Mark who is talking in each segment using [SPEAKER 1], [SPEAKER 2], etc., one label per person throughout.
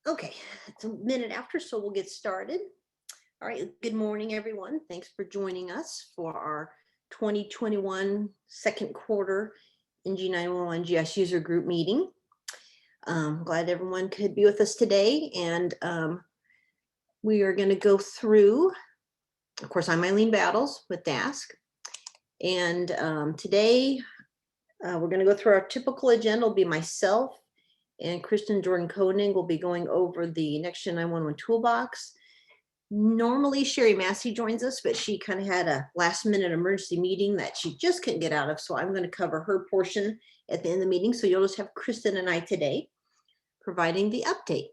[SPEAKER 1] Okay, it's a minute after, so we'll get started. All right, good morning, everyone. Thanks for joining us for our 2021 second quarter NG911 GIS user group meeting. Glad everyone could be with us today, and we are going to go through, of course, I'm Eileen Battles with DASC, and today we're going to go through our typical agenda. It'll be myself and Kristen Jordan Koenig will be going over the Next Gen 911 toolbox. Normally Sherry Massey joins us, but she kind of had a last minute emergency meeting that she just couldn't get out of. So I'm going to cover her portion at the end of the meeting. So you'll just have Kristen and I today providing the update.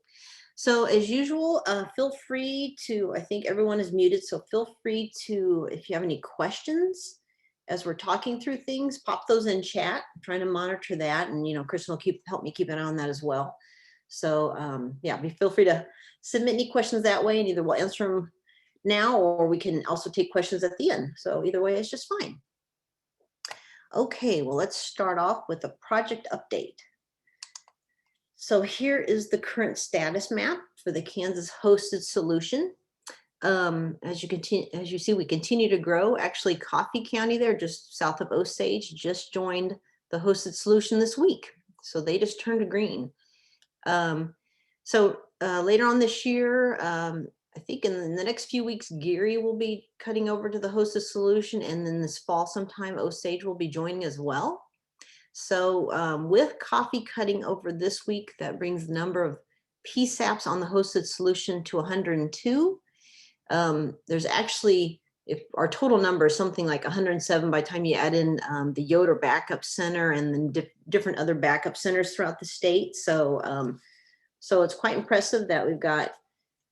[SPEAKER 1] So as usual, feel free to, I think everyone is muted. So feel free to, if you have any questions, as we're talking through things, pop those in chat. I'm trying to monitor that, and Kristen will help me keep an eye on that as well. So yeah, feel free to submit any questions that way, and either we'll answer them now or we can also take questions at the end. So either way is just fine. Okay, well, let's start off with a project update. So here is the current status map for the Kansas hosted solution. As you see, we continue to grow. Actually, Coffee County there, just south of Osage, just joined the hosted solution this week. So they just turned green. Later on this year, I think in the next few weeks, Geary will be cutting over to the hosted solution. And then this fall sometime, Osage will be joining as well. So with Coffee cutting over this week, that brings the number of PSAPs on the hosted solution to 102. There's actually, if our total number is something like 107 by the time you add in the Yoder Backup Center and then different other backup centers throughout the state. So it's quite impressive that we've got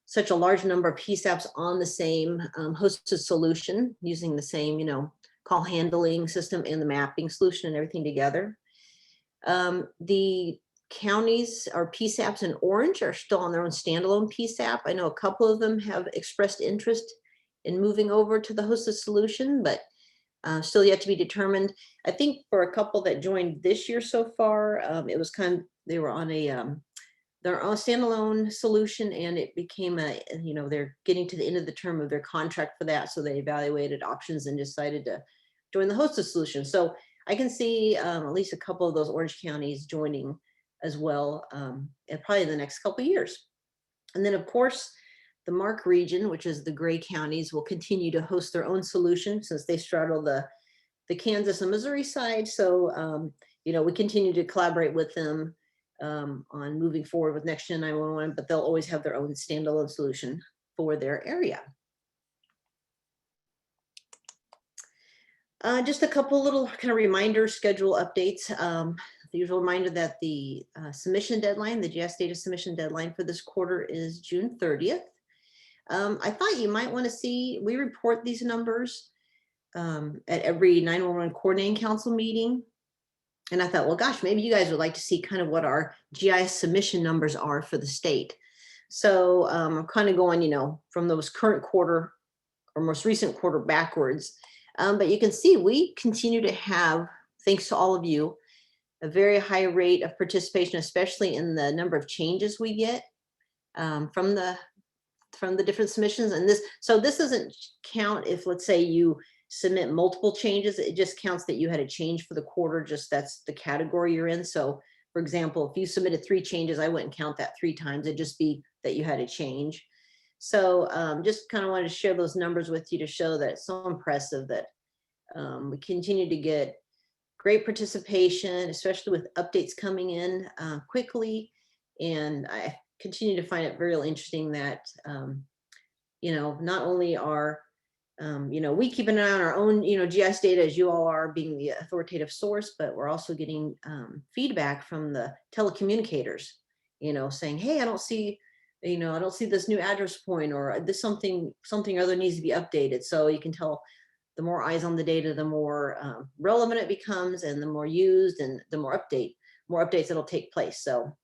[SPEAKER 1] such a large number of PSAPs on the same hosted solution using the same, call handling system and the mapping solution and everything together. The counties or PSAPs in orange are still on their own standalone PSAP. I know a couple of them have expressed interest in moving over to the hosted solution, but still yet to be determined. I think for a couple that joined this year so far, it was they were on their own standalone solution, and it became they're getting to the end of the term of their contract for that. So they evaluated options and decided to join the hosted solution. So I can see at least a couple of those orange counties joining as well, and probably in the next couple of years. And then of course, the MARC region, which is the gray counties, will continue to host their own solution since they straddle the Kansas and Missouri side. So, we continue to collaborate with them on moving forward with Next Gen 911, but they'll always have their own standalone solution for their area. Just a couple little kind of reminder schedule updates. The usual reminder that the submission deadline, the GIS data submission deadline for this quarter is June 30th. I thought you might want to see, we report these numbers at every 911 coordinating council meeting. And I thought, well, gosh, maybe you guys would like to see kind of what our GIS submission numbers are for the state. So I'm kind of going, from those current quarter or most recent quarter backwards. But you can see we continue to have, thanks to all of you, a very high rate of participation, especially in the number of changes we get from the different submissions. And this doesn't count if, let's say, you submit multiple changes. It just counts that you had a change for the quarter. Just that's the category you're in. So, for example, if you submitted 3 changes, I wouldn't count that 3 times. It'd just be that you had a change. So just kind of wanted to share those numbers with you to show that it's so impressive that we continue to get great participation, especially with updates coming in quickly. And I continue to find it very interesting that, not only are, we keep an eye on our own, GIS data, as you all are being the authoritative source, but we're also getting feedback from the telecommunicators, saying, hey, I don't see this new address point, or this something other needs to be updated. So you can tell the more eyes on the data, the more relevant it becomes, and the more used, and the more updates that'll take place. So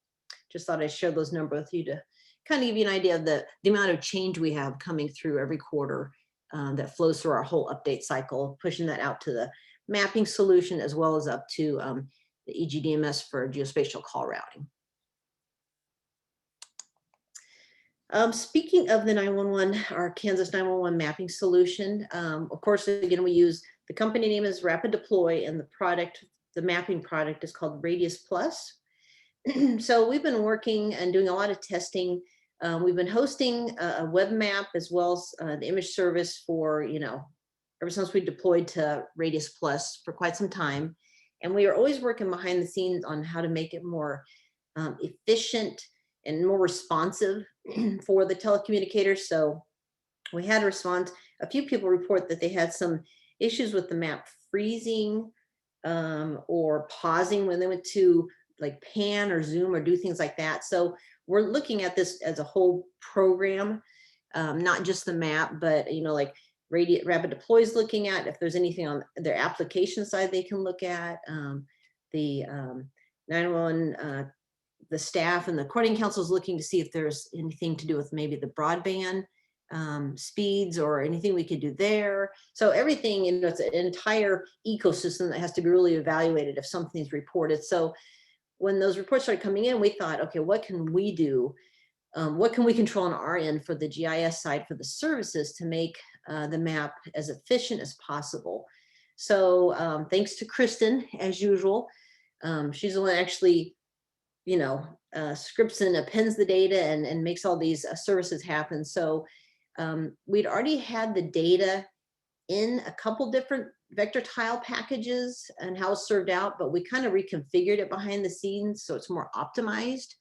[SPEAKER 1] just thought I'd share those numbers with you to kind of give you an idea of the amount of change we have coming through every quarter that flows through our whole update cycle, pushing that out to the mapping solution as well as up to the EGDMS for geospatial call routing. Speaking of the 911, our Kansas 911 mapping solution, of course, again, we use the company name is Rapid Deploy, and the product, the mapping product is called Radius Plus. So we've been working and doing a lot of testing. We've been hosting a web map as well as the image service for, ever since we deployed to Radius Plus for quite some time. And we are always working behind the scenes on how to make it more efficient and more responsive for the telecommunicators. So we had a response. A few people report that they had some issues with the map freezing or pausing when they went to like pan or zoom or do things like that. So we're looking at this as a whole program, not just the map, but like Rapid Deploy is looking at if there's anything on their application side they can look at. The 911, the staff and the coordinating council is looking to see if there's anything to do with maybe the broadband speeds or anything we could do there. So everything, it's an entire ecosystem that has to be really evaluated if something's reported. So when those reports started coming in, we thought, okay, what can we do? What can we control on our end for the GIS side for the services to make the map as efficient as possible? So thanks to Kristen, as usual, she's the one that actually scripts and appends the data and makes all these services happen. So we'd already had the data in a couple different vector tile packages and how it's served out, but we kind of reconfigured it behind the scenes so it's more optimized.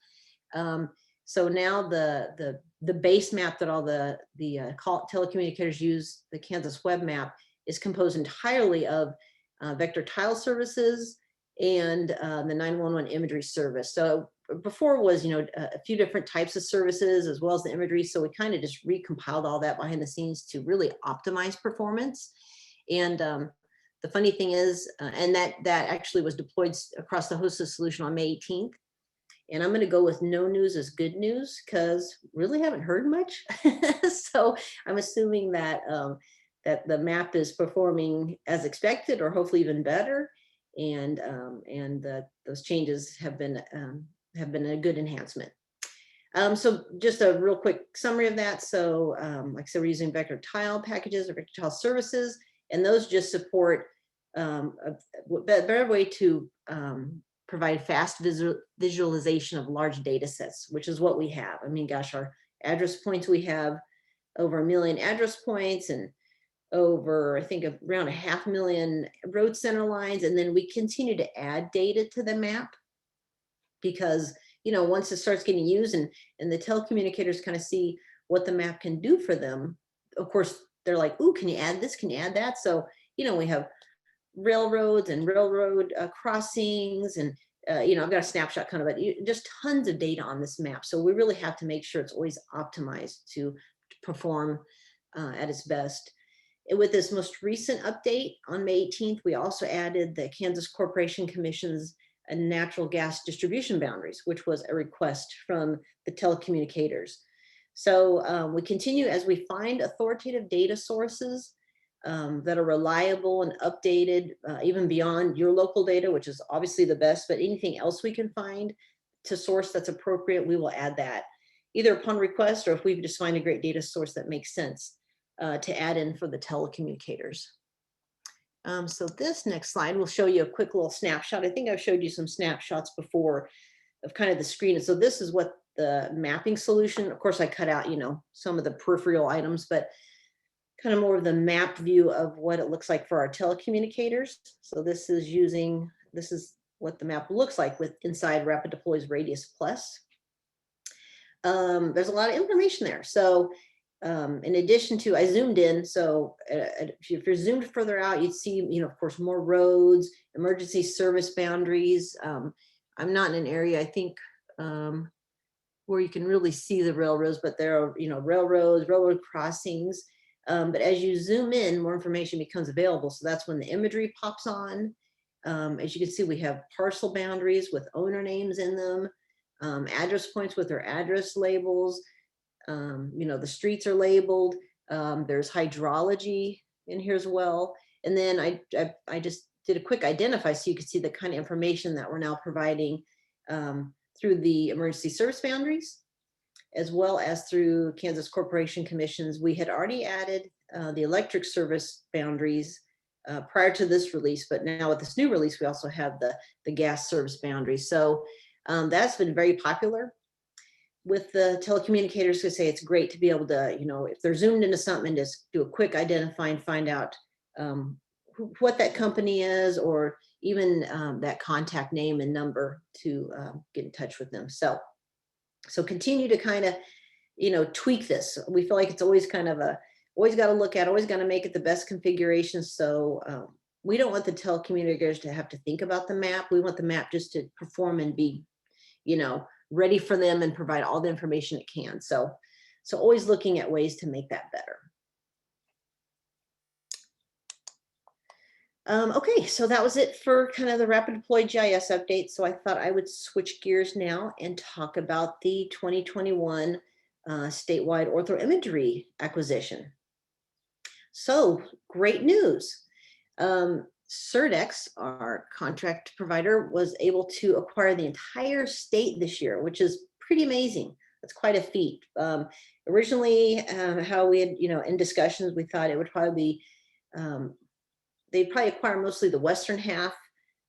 [SPEAKER 1] So now the base map that all the telecommunicators use, the Kansas web map, is composed entirely of vector tile services and the 911 imagery service. So before was, a few different types of services as well as the imagery. So we kind of just recompiled all that behind the scenes to really optimize performance. And the funny thing is, and that actually was deployed across the hosted solution on May 18th. And I'm going to go with no news is good news because really haven't heard much. So I'm assuming that that the map is performing as expected or hopefully even better. And those changes have been a good enhancement. So just a real quick summary of that. So like I said, we're using vector tile packages or vector tile services, and those just support a better way to provide fast visualization of large data sets, which is what we have. I mean, gosh, our address points, we have over 1 million address points and over, I think, around 500,000 road center lines. And then we continue to add data to the map because, once it starts getting used and the telecommunicators kind of see what the map can do for them, of course, they're like, ooh, can you add this? Can you add that? So, we have railroads and railroad crossings and, I've got a snapshot kind of it, just tons of data on this map. So we really have to make sure it's always optimized to perform at its best. And with this most recent update on May 18th, we also added the Kansas Corporation Commission's natural gas distribution boundaries, which was a request from the telecommunicators. So we continue as we find authoritative data sources that are reliable and updated, even beyond your local data, which is obviously the best, but anything else we can find to source that's appropriate, we will add that either upon request or if we just find a great data source that makes sense to add in for the telecommunicators. So this next slide will show you a quick little snapshot. I think I've showed you some snapshots before of kind of the screen. And so this is what the mapping solution, of course I cut out, some of the peripheral items, but kind of more of the map view of what it looks like for our telecommunicators. So this is what the map looks like with inside Rapid Deploy's Radius Plus. There's a lot of information there. So in addition to, I zoomed in, so if you're zoomed further out, you'd see, of course, more roads, emergency service boundaries. I'm not in an area, I think, where you can really see the railroads, but there are, railroads, railroad crossings. But as you zoom in, more information becomes available. So that's when the imagery pops on. As you can see, we have parcel boundaries with owner names in them, address points with their address labels. The streets are labeled. There's hydrology in here as well. And then I just did a quick identify so you could see the kind of information that we're now providing through the emergency service boundaries. as well as through Kansas Corporation Commissions. We had already added the electric service boundaries prior to this release, but now with this new release, we also have the gas service boundaries. So that's been very popular with the telecommunicators. To say it's great to be able to, if they're zoomed into something, just do a quick identify and find out what that company is, or even that contact name and number to get in touch with them. So continue to kind of, tweak this. We feel like it's always kind of always got to look at, always got to make it the best configuration. So we don't want the telecommunicators to have to think about the map. We want the map just to perform and be, ready for them and provide all the information it can. So always looking at ways to make that better. Okay, so that was it for kind of the rapid deploy GIS update. So I thought I would switch gears now and talk about the 2021 statewide orthoimagery acquisition. So great news. Surdex, our contract provider, was able to acquire the entire state this year, which is pretty amazing. That's quite a feat. Originally, how we had, in discussions, we thought it would probably be, they'd probably acquire mostly the western half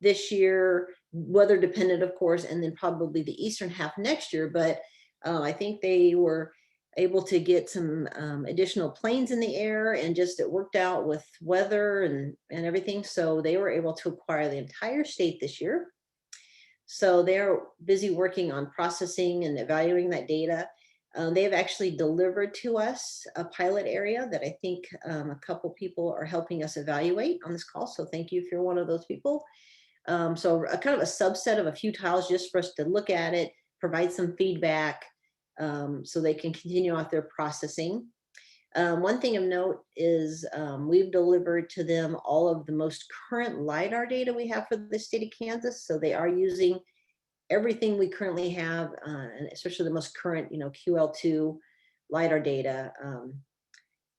[SPEAKER 1] this year, weather dependent, of course, and then probably the eastern half next year. But I think they were able to get some additional planes in the air, and just it worked out with weather and everything. So they were able to acquire the entire state this year. So they're busy working on processing and evaluating that data. They have actually delivered to us a pilot area that I think a couple people are helping us evaluate on this call. So thank you if you're one of those people. So a kind of a subset of a few tiles just for us to look at it, provide some feedback, so they can continue out their processing. One thing of note is we've delivered to them all of the most current LiDAR data we have for the state of Kansas. So they are using everything we currently have, and especially the most current, QL2 LiDAR data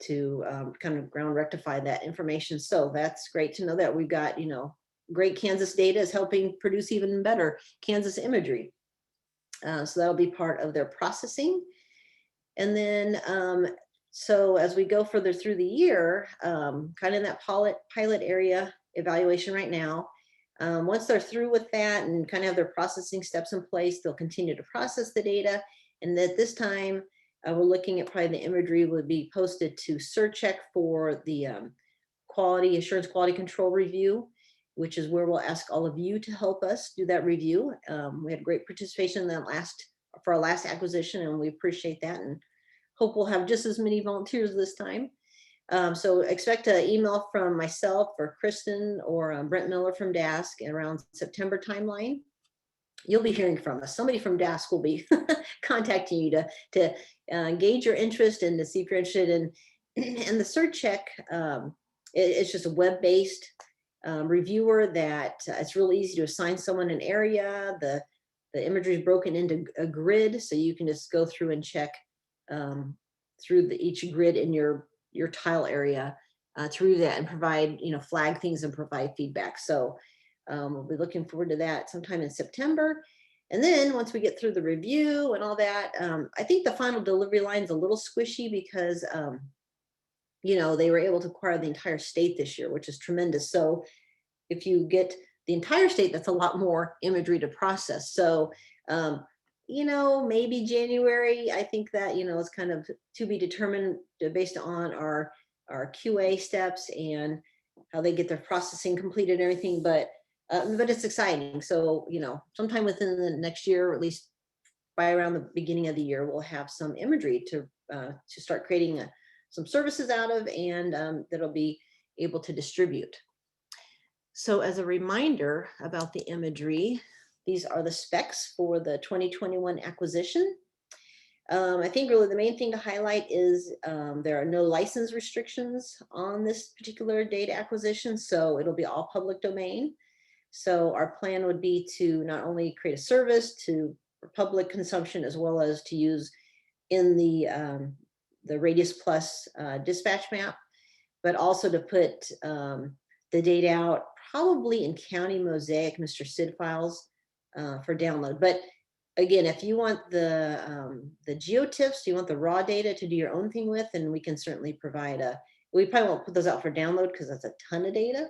[SPEAKER 1] to kind of ground rectify that information. So that's great to know that we've got, great Kansas data is helping produce even better Kansas imagery. So that'll be part of their processing. And then, so as we go further through the year, kind of in that pilot area evaluation right now, once they're through with that and kind of have their processing steps in place, they'll continue to process the data. And at this time, we're looking at probably the imagery would be posted to CertCheck for the quality assurance, quality control review, which is where we'll ask all of you to help us do that review. We had great participation in that for our last acquisition, and we appreciate that, and hope we'll have just as many volunteers this time. So expect an email from myself or Kristen or Brent Miller from DASC around September timeline. You'll be hearing from us. Somebody from DASC will be contacting you to gauge your interest and to see if you're interested in. And the CertCheck, it's just a web-based reviewer that it's really easy to assign someone an area. The imagery is broken into a grid, so you can just go through and check through each grid in your tile area through that and provide, flag things and provide feedback. So we'll be looking forward to that sometime in September. And then once we get through the review and all that, I think the final delivery line is a little squishy because, they were able to acquire the entire state this year, which is tremendous. So if you get the entire state, that's a lot more imagery to process. So, maybe January, I think that, is kind of to be determined based on our QA steps and how they get their processing completed and everything. But it's exciting. So, sometime within the next year, or at least by around the beginning of the year, we'll have some imagery to start creating some services out of, and that'll be able to distribute. So as a reminder about the imagery, these are the specs for the 2021 acquisition. I think really the main thing to highlight is there are no license restrictions on this particular data acquisition, so it'll be all public domain. So our plan would be to not only create a service for public consumption, as well as to use in the Radius Plus dispatch map, but also to put the data out probably in County Mosaic Mr. SID files for download. But again, if you want the the geotiffs, do you want the raw data to do your own thing with? And we can certainly provide we probably won't put those out for download because that's a ton of data,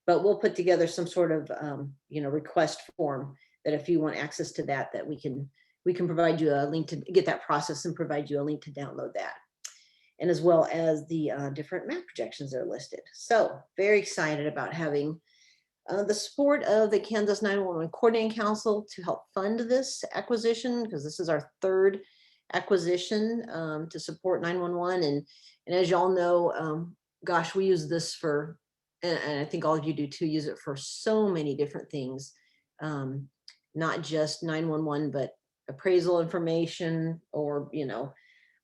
[SPEAKER 1] but we'll put together some sort of, request form that if you want access to that, that we can provide you a link to get that process and provide you a link to download that. And as well as the different map projections that are listed. So very excited about having the support of the Kansas 911 Coordinating Council to help fund this acquisition, because this is our third acquisition to support 911. And as y'all know, gosh, we use this for, and I think all of you do too, use it for so many different things, not just 911, but appraisal information or,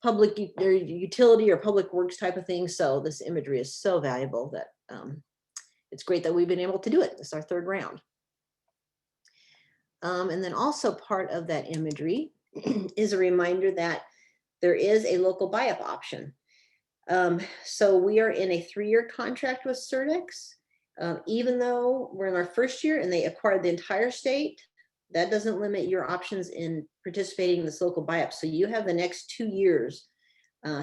[SPEAKER 1] public or utility or public works type of thing. So this imagery is so valuable that it's great that we've been able to do it. It's our third round. And then also part of that imagery is a reminder that there is a local buy-up option. So we are in a 3-year contract with Surdex. Even though we're in our first year and they acquired the entire state, that doesn't limit your options in participating in this local buy-up. So you have the next 2 years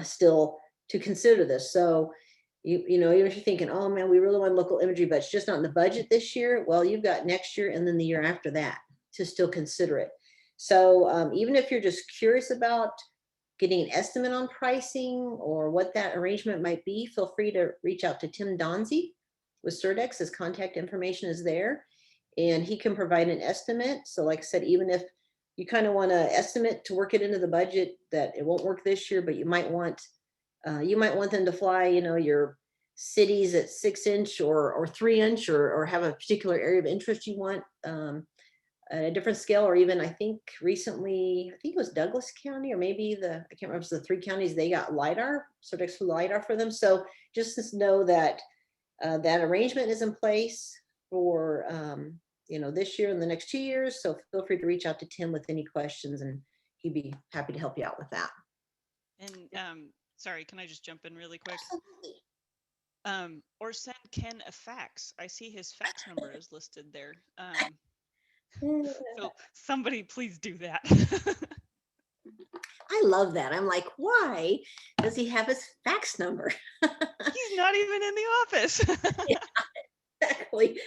[SPEAKER 1] still to consider this. So even if you're thinking, oh man, we really want local imagery, but it's just not in the budget this year. Well, you've got next year and then the year after that to still consider it. So even if you're just curious about getting an estimate on pricing or what that arrangement might be, feel free to reach out to Tim Donzie with Surdex. His contact information is there and he can provide an estimate. So like I said, even if you kind of want to estimate to work it into the budget that it won't work this year, but you might want them to fly, your cities at 6-inch or 3-inch or have a particular area of interest you want at a different scale, or even I think recently, I think it was Douglas County or maybe I can't remember, if it's the 3 counties, they got LiDAR, Surdex flew LiDAR for them. So just to know that that arrangement is in place for, this year and the next 2 years. So feel free to reach out to Tim with any questions and he'd be happy to help you out with that.
[SPEAKER 2] And sorry, can I just jump in really quick? Or send Ken a fax. I see his fax number is listed there. So somebody please do that.
[SPEAKER 1] I love that. I'm like, why does he have his fax number?
[SPEAKER 2] He's not even in the office.
[SPEAKER 1] Yeah, exactly.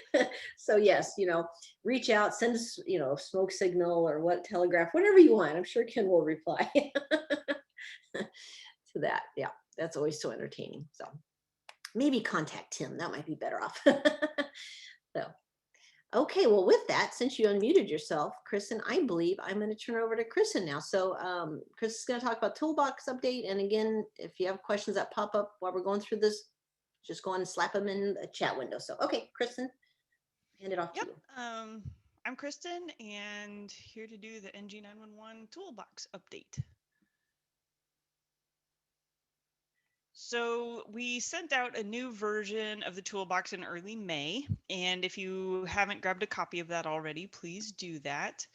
[SPEAKER 1] So yes, reach out, send us, smoke signal or telegraph, whatever you want. I'm sure Ken will reply to that. Yeah, that's always so entertaining. So maybe contact Tim. That might be better off. So, okay, well, with that, since you unmuted yourself, Kristen, I believe I'm going to turn over to Kristen now. So Chris is going to talk about toolbox update. And again, if you have questions that pop up while we're going through this, just go on and slap them in the chat window. So, okay, Kristen, hand it off to you.
[SPEAKER 2] I'm Kristen and here to do the NG911 toolbox update. So we sent out a new version of the toolbox in early May, and if you haven't grabbed a copy of that already, please do that.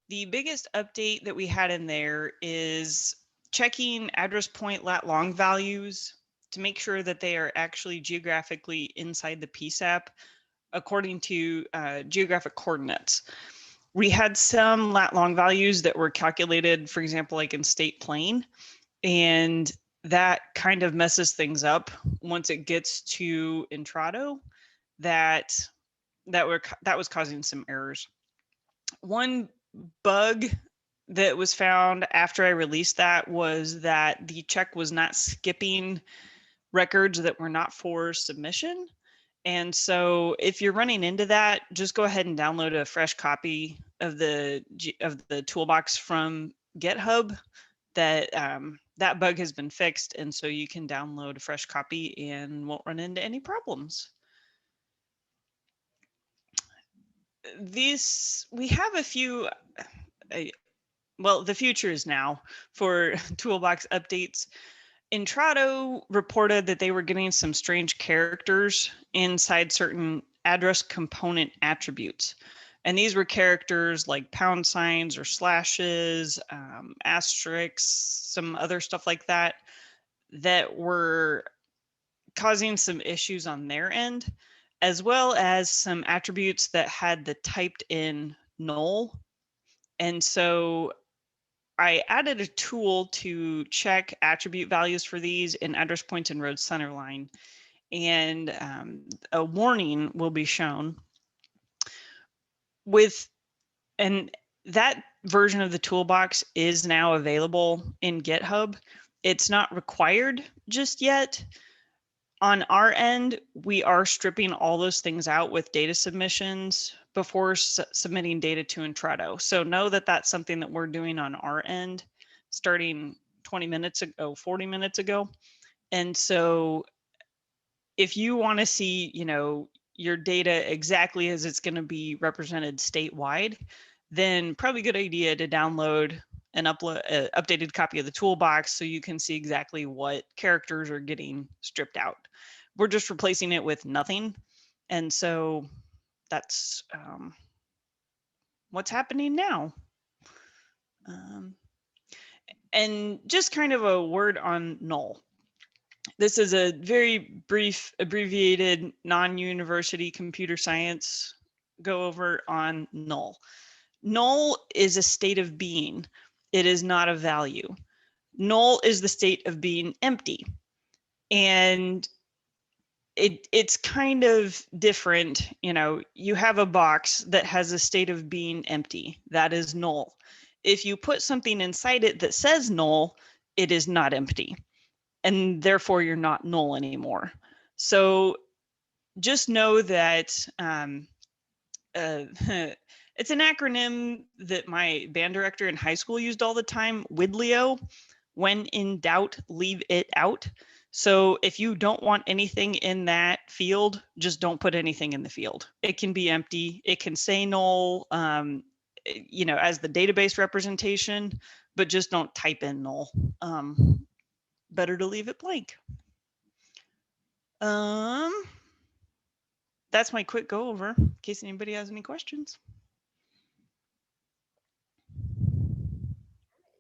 [SPEAKER 2] The biggest update that we had in there is checking address point lat long values to make sure that they are actually geographically inside the PSAP according to geographic coordinates. We had some lat long values that were calculated, for example, like in state plane, and that kind of messes things up once it gets to Intrado. That was causing some errors. One bug that was found after I released that was that the check was not skipping records that were not for submission. And so if you're running into that, just go ahead and download a fresh copy of the toolbox from GitHub. That bug has been fixed, and so you can download a fresh copy and won't run into any problems. We have a few, well, the future is now for toolbox updates. Intrado reported that they were getting some strange characters inside certain address component attributes. And these were characters like pound signs or slashes, asterisks, some other stuff like that, that were causing some issues on their end, as well as some attributes that had the typed in null. And so I added a tool to check attribute values for these in address points and road centerline, and a warning will be shown with, and that version of the toolbox is now available in GitHub. It's not required just yet. On our end, we are stripping all those things out with data submissions before submitting data to Intrado. So know that that's something that we're doing on our end starting 20 minutes ago, 40 minutes ago. And so if you want to see, your data exactly as it's going to be represented statewide, then probably a good idea to download an updated copy of the toolbox so you can see exactly what characters are getting stripped out. We're just replacing it with nothing. And so that's what's happening now. And just kind of a word on null. This is a very brief, abbreviated, non-university computer science go over on null. Null is a state of being. It is not a value. Null is the state of being empty. And it's kind of different. You have a box that has a state of being empty. That is null. If you put something inside it that says null, it is not empty. And therefore you're not null anymore. So just know that it's an acronym that my band director in high school used all the time, WIDLEO. When in doubt, leave it out. So if you don't want anything in that field, just don't put anything in the field. It can be empty. It can say null, as the database representation, but just don't type in null. Better to leave it blank. That's my quick go over in case anybody has any questions.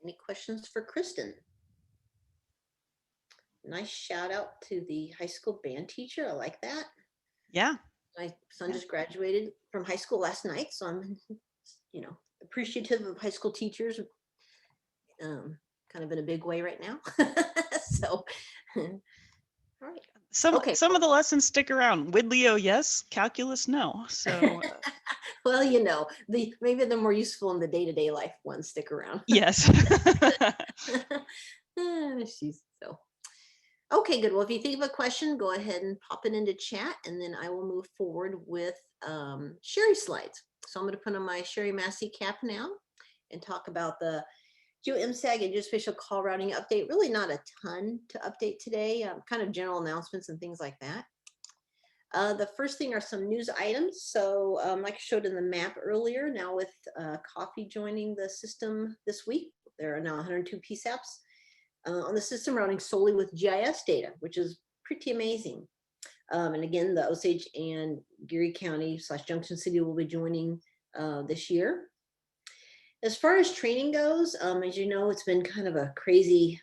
[SPEAKER 1] Any questions for Kristen? Nice shout out to the high school band teacher. I like that.
[SPEAKER 2] Yeah.
[SPEAKER 1] My son just graduated from high school last night, so I'm, appreciative of high school teachers, kind of in a big way right now. So, all right.
[SPEAKER 2] Some of the lessons stick around. WIDLEO, yes. Calculus, no. So,
[SPEAKER 1] well, maybe the more useful in the day-to-day life ones stick around.
[SPEAKER 2] Yes.
[SPEAKER 1] Okay, good. Well, if you think of a question, go ahead and pop it into chat, and then I will move forward with Sherry slides. So I'm going to put on my Sherry Massey cap now and talk about the GeoMSAG and Geospatial call routing update. Really not a ton to update today, kind of general announcements and things like that. The first thing are some news items. So like I showed in the map earlier, now with Coffee joining the system this week, there are now 102 PSAPs on the system running solely with GIS data, which is pretty amazing. And again, the Osage and Geary County / Junction City will be joining this year. As far as training goes, as you know, it's been kind of a crazy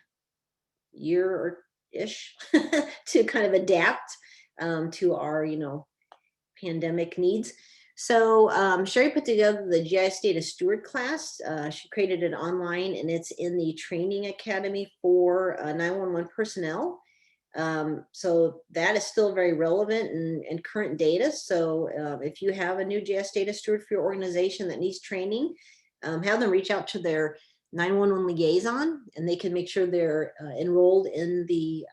[SPEAKER 1] year-ish to kind of adapt to our, pandemic needs. So Sherry put together the GIS Data Steward class. She created it online, and it's in the training academy for 911 personnel. So that is still very relevant and current data. So if you have a new GIS Data Steward for your organization that needs training, have them reach out to their 911 liaison, and they can make sure they're enrolled in the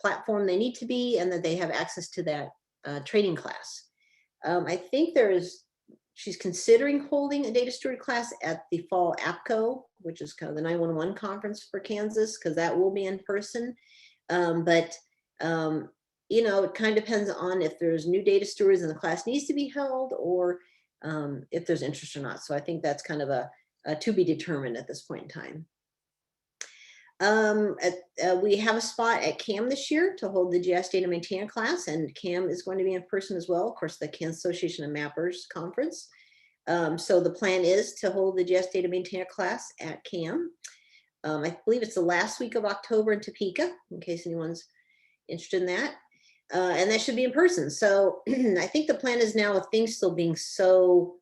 [SPEAKER 1] platform they need to be, and that they have access to that training class. I think she's considering holding a data steward class at the fall APCO, which is kind of the 911 conference for Kansas, because that will be in person. But it kind of depends on if there's new data stewards and the class needs to be held, or if there's interest or not. So I think that's kind of a to be determined at this point in time. We have a spot at CAM this year to hold the GIS Data Maintainer class, and CAM is going to be in person as well. Of course, the Kansas Association of Mappers Conference. So the plan is to hold the GIS Data Maintainer class at CAM. I believe it's the last week of October in Topeka, in case anyone's interested in that. And that should be in person. So I think the plan is now, with things still being so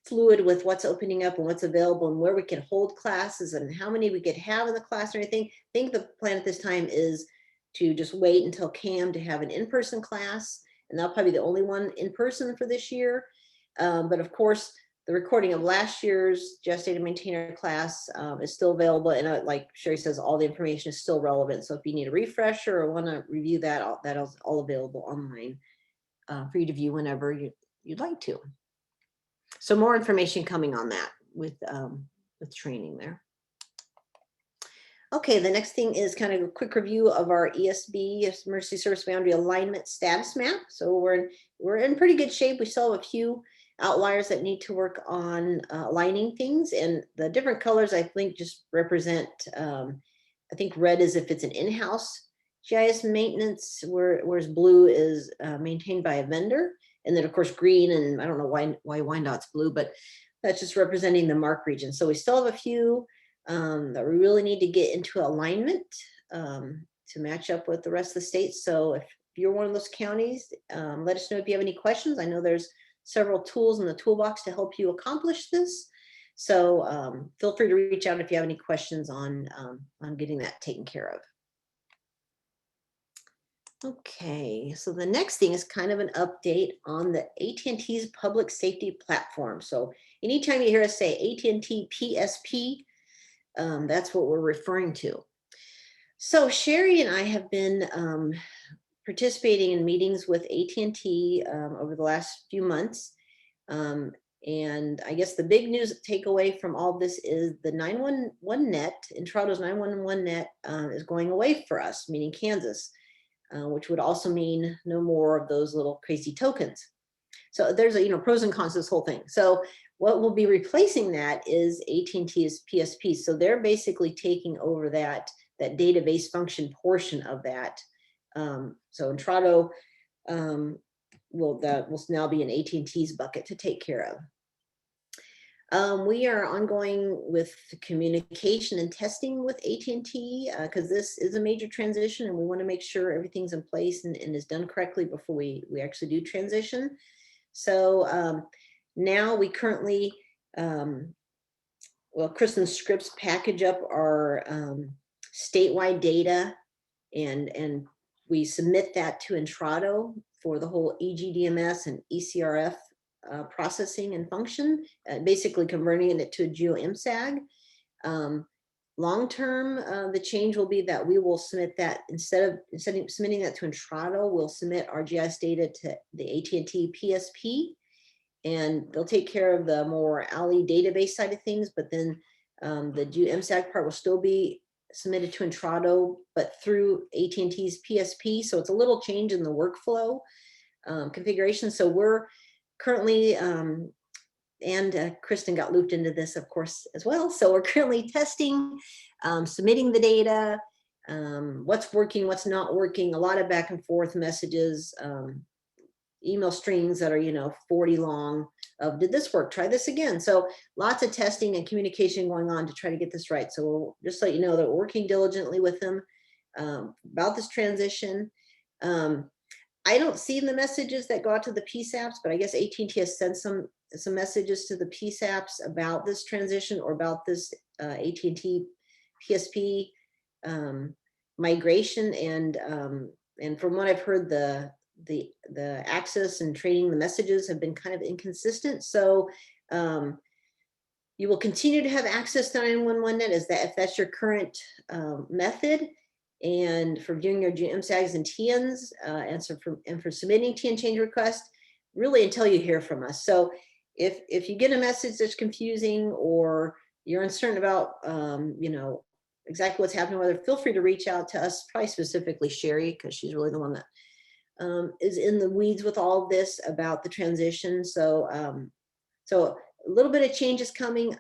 [SPEAKER 1] fluid with what's opening up and what's available and where we can hold classes and how many we could have in the class or anything. I think the plan at this time is to just wait until CAM to have an in-person class, and that'll probably be the only one in person for this year. But of course, the recording of last year's GIS Data Maintainer class is still available, and like Sherry says, all the information is still relevant. So if you need a refresher or want to review that, that is all available online for you to view whenever you'd like to. So more information coming on that with training there. Okay, the next thing is kind of a quick review of our ESB, Emergency Service Boundary Alignment Status Map. So we're in pretty good shape. We still have a few outliers that need to work on aligning things, and the different colors I think just represent, I think red is if it's an in-house GIS maintenance, whereas blue is maintained by a vendor. And then of course green, and I don't know why Wyandott's blue, but that's just representing the MARC region. So we still have a few that we really need to get into alignment to match up with the rest of the state. So if you're one of those counties, let us know if you have any questions. I know there's several tools in the toolbox to help you accomplish this. So feel free to reach out if you have any questions on getting that taken care of. Okay, so the next thing is kind of an update on the AT&T's public safety platform. So anytime you hear us say AT&T PSP, that's what we're referring to. So Sherry and I have been participating in meetings with AT&T over the last few months. And I guess the big news takeaway from all this is the 911 net, Entrato's 911 net is going away for us, meaning Kansas, which would also mean no more of those little crazy tokens. So there's pros and cons to this whole thing. So what will be replacing that is AT&T's PSP. So they're basically taking over that database function portion of that. So Entrato will now be in AT&T's bucket to take care of. We are ongoing with communication and testing with AT&T because this is a major transition, and we want to make sure everything's in place and is done correctly before we actually do transition. So now we currently, Kristen Scripps package up our statewide data, and we submit that to Entrato for the whole EGDMS and ECRF processing and function, basically converting it to a GeoMSAG. Long term, the change will be that we will submit that instead of submitting that to Entrato, we'll submit our GIS data to the AT&T PSP, and they'll take care of the more ALI database side of things. But then the GeoMSAG part will still be submitted to Entrato, but through AT&T's PSP. So it's a little change in the workflow configuration. So we're currently, and Kristen got looped into this, of course, as well. So we're currently testing, submitting the data, what's working, what's not working, a lot of back and forth messages, email strings that are, 40 long of, did this work? Try this again. So lots of testing and communication going on to try to get this right. So we'll just let you know that we're working diligently with them about this transition. I don't see the messages that go out to the PSAPs, but I guess AT&T has sent some messages to the PSAPs about this transition or about this AT&T PSP migration. And from what I've heard, the access and training, the messages have been kind of inconsistent. So you will continue to have access to 911 net if that's your current method. And for viewing your GeoMSAGs and TNs, and for submitting TN change requests, really until you hear from us. So if you get a message that's confusing or you're uncertain about, exactly what's happening, whether, feel free to reach out to us, probably specifically Sherry, because she's really the one that is in the weeds with all of this about the transition. So a little bit of change is coming,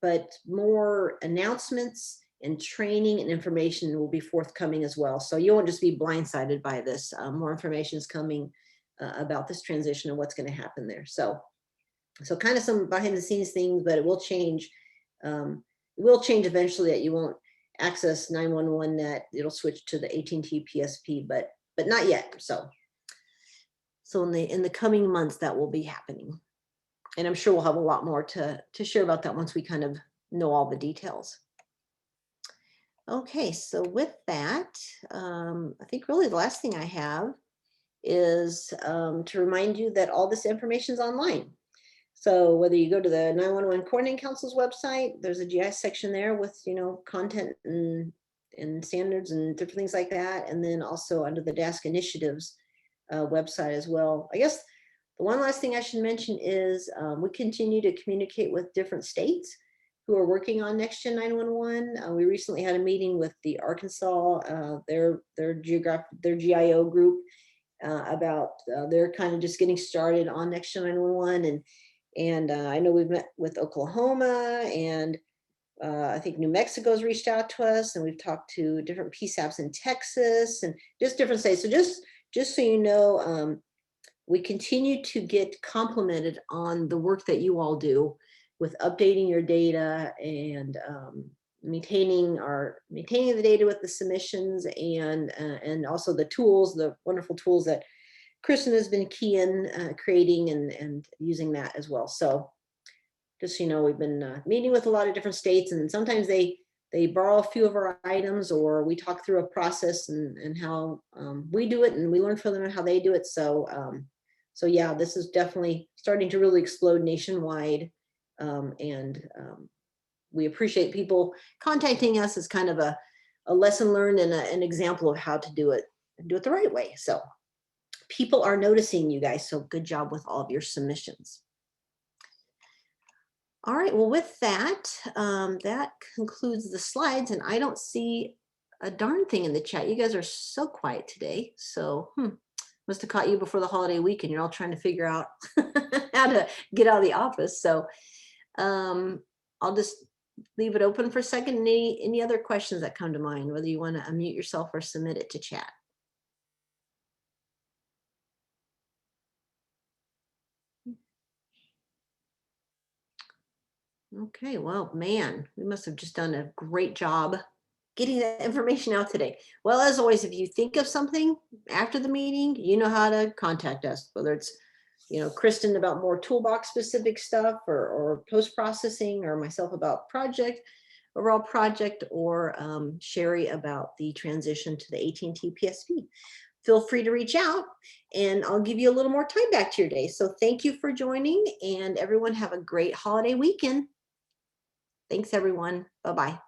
[SPEAKER 1] but more announcements and training and information will be forthcoming as well. So you won't just be blindsided by this. More information is coming about this transition and what's going to happen there. So kind of some behind the scenes things, but it will change. It will change eventually that you won't access 911 net. It'll switch to the AT&T PSP, but not yet. So in the coming months that will be happening. And I'm sure we'll have a lot more to share about that once we kind of know all the details. Okay, so with that, I think really the last thing I have is to remind you that all this information is online. So whether you go to the 911 Coordinating Council's website, there's a GIS section there with, content and standards and different things like that. And then also under the DASK initiatives website as well. I guess the one last thing I should mention is we continue to communicate with different states who are working on Next Gen 911. We recently had a meeting with the Arkansas, their GIO group about they're kind of just getting started on Next Gen 911, and I know we've met with Oklahoma, and I think New Mexico's reached out to us, and we've talked to different PSAPs in Texas and just different states. So just so you know, we continue to get complimented on the work that you all do with updating your data and maintaining the data with the submissions, and also the tools, the wonderful tools that Kristen has been key in creating and using that as well. So just, we've been meeting with a lot of different states, and sometimes they borrow a few of our items, or we talk through a process and how we do it, and we learn from them how they do it. So yeah, this is definitely starting to really explode nationwide. And we appreciate people contacting us as kind of a lesson learned and an example of how to do it the right way. So people are noticing you guys. So good job with all of your submissions. All right, well, with that, that concludes the slides, and I don't see a darn thing in the chat. You guys are so quiet today. So must have caught you before the holiday weekend. You're all trying to figure out how to get out of the office. So I'll just leave it open for a second. Any other questions that come to mind, whether you want to unmute yourself or submit it to chat. Okay, well, man, we must have just done a great job getting that information out today. Well, as always, if you think of something after the meeting, you know how to contact us, whether it's, Kristen about more toolbox specific stuff, or post-processing, or myself about overall project, or Sherry about the transition to the AT&T PSP. Feel free to reach out, and I'll give you a little more time back to your day. So thank you for joining, and everyone have a great holiday weekend. Thanks, everyone. Bye-bye.